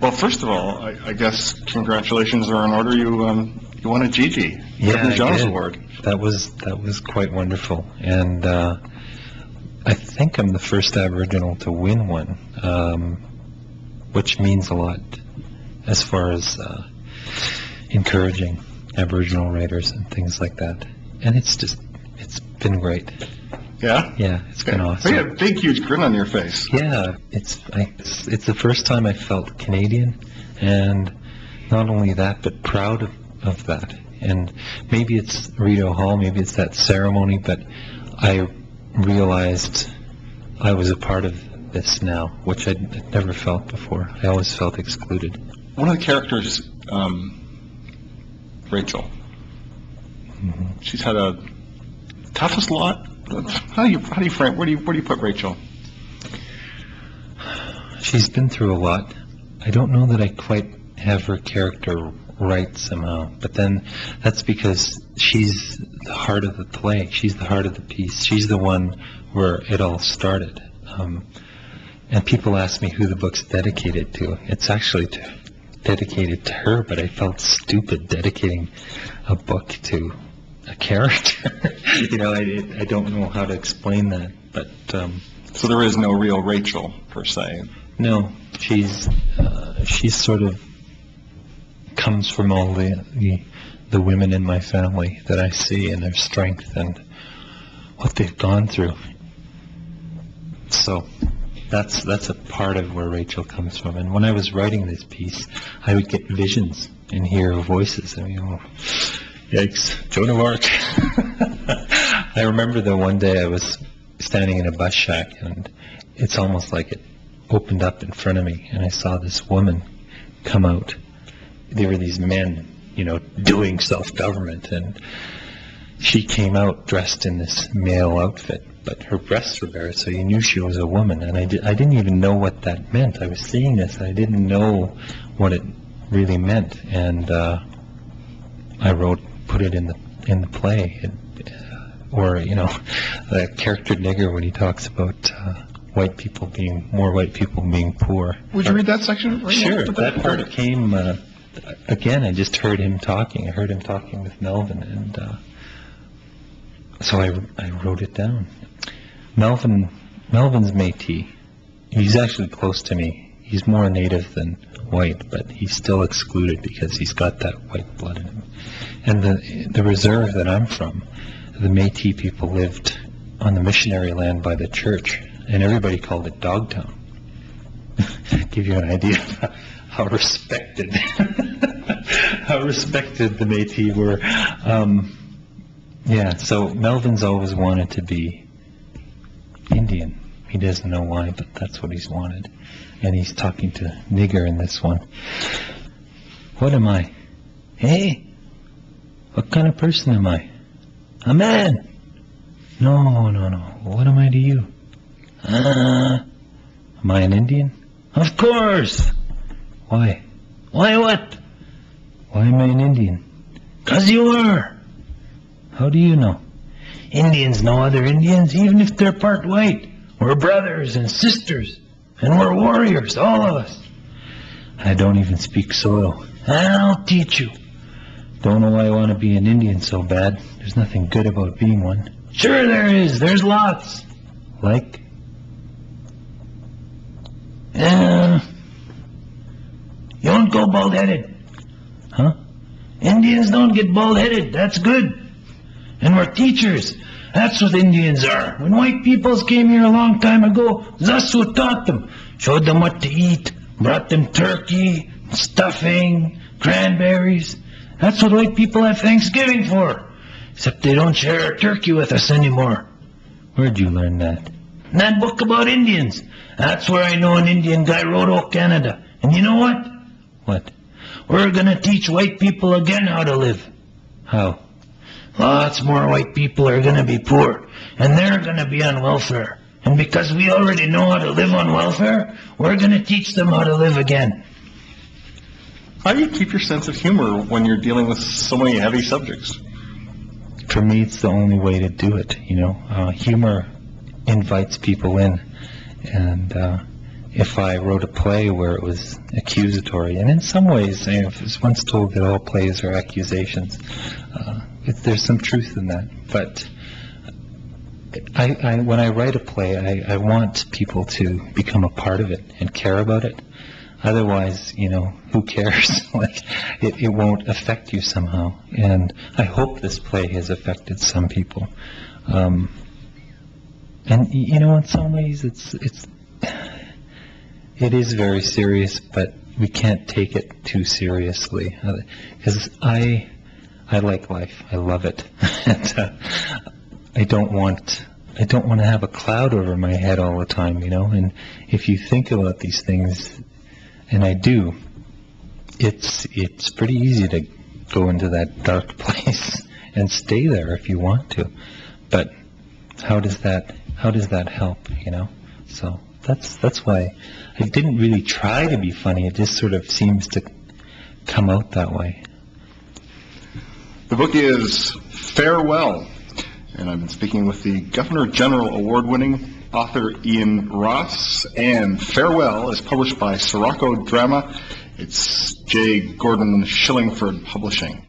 Well, first of all, I guess congratulations are in order. You won a Gigi, Yeah, Jones Award. That was quite wonderful, and I think I'm the first Aboriginal to win one, which means a lot as far as encouraging Aboriginal writers and things like that. And it's been great. Yeah? Yeah, it's been awesome. You had a big, huge grin on your face. Yeah, it's the first time I felt Canadian, and not only that, but proud of that. And maybe it's Rideau Hall, maybe it's that ceremony, but I realized I was a part of this now, which I'd never felt before. I always felt excluded. One of the characters, Rachel, she's had a toughest lot. How do you frame? Where do you put Rachel? She's been through a lot. I don't know that I quite have her character right somehow, but then that's because she's the heart of the play. She's the heart of the piece. She's the one where it all started. And people ask me who the book's dedicated to. It's actually dedicated to her, but I felt stupid dedicating a book to a character. I don't know how to explain that, but so there is no real Rachel per se. No, she's sort of comes from all the women in my family that I see and their strength and what they've gone through. So that's a part of where Rachel comes from. And when I was writing this piece, I would get visions and hear voices. I mean, yikes, Joan of Arc. I remember the one day I was standing in a bus shack, and it's almost like it opened up in front of me, and I saw this woman come out. There were these men, doing self-government, and she came out dressed in this male outfit, but her breasts were bare, so you knew she was a woman. And I didn't even know what that meant. I was seeing this, and I didn't know what it really meant, and I put it in the play, or the character Nigger when he talks about white people being poor. Would you read that section? Sure. That part came again. I just heard him talking. I heard him talking with Melvin, and so I wrote it down. Melvin's Métis. He's actually close to me. He's more native than white, but he's still excluded because he's got that white blood in him. And the reserve that I'm from, the Métis people lived on the missionary land by the church, and everybody called it Dogtown. Give you an idea of how respected the Métis were. So Melvin's always wanted to be Indian. He doesn't know why, but that's what he's wanted. And he's talking to Nigger in this one. What am I? Hey? What kind of person am I? A man. No. What am I to you? Am I an Indian? Of course. Why? Why what? Why am I an Indian? 'Cause you are. How do you know? Indians know other Indians, even if they're part white. We're brothers and sisters, and we're warriors, all of us. I don't even speak soil. I'll teach you. Don't know why I want to be an Indian so bad. There's nothing good about being one. Sure there is. There's lots. Like? You don't go bald-headed. Huh? Indians don't get bald-headed. That's good. And we're teachers. That's what Indians are. When white peoples came here a long time ago, it was us who taught them. Showed them what to eat. Brought them turkey, stuffing, cranberries. That's what white people have Thanksgiving for. Except they don't share our turkey with us anymore. Where'd you learn that? In that book about Indians. That's where I know an Indian guy wrote "Oh, Canada." And you know what? What? We're gonna teach white people again how to live. How? Lots more white people are gonna be poor. And they're gonna be on welfare. And because we already know how to live on welfare, we're gonna teach them how to live again. How do you keep your sense of humor when you're dealing with so many heavy subjects? For me, it's the only way to do it, Humor invites people in, and if I wrote a play where it was accusatory. And in some ways, I was once told that all plays are accusations. There's some truth in that. But when I write a play, I want people to become a part of it and care about it. Otherwise, who cares? It won't affect you somehow. And I hope this play has affected some people. And in some ways, it is very serious, but we can't take it too seriously. Because I like life. I love it. And I don't want to have a cloud over my head all the time, And if you think about these things, and I do, it's pretty easy to go into that dark place and stay there if you want to. But how does that help, So that's why I didn't really try to be funny. It just sort of seems to come out that way. The book is Farewell, and I've been speaking with the Governor General Award-winning author Ian Ross, and Farewell is published by Sirocco Drama. It's J. Gordon Shillingford Publishing.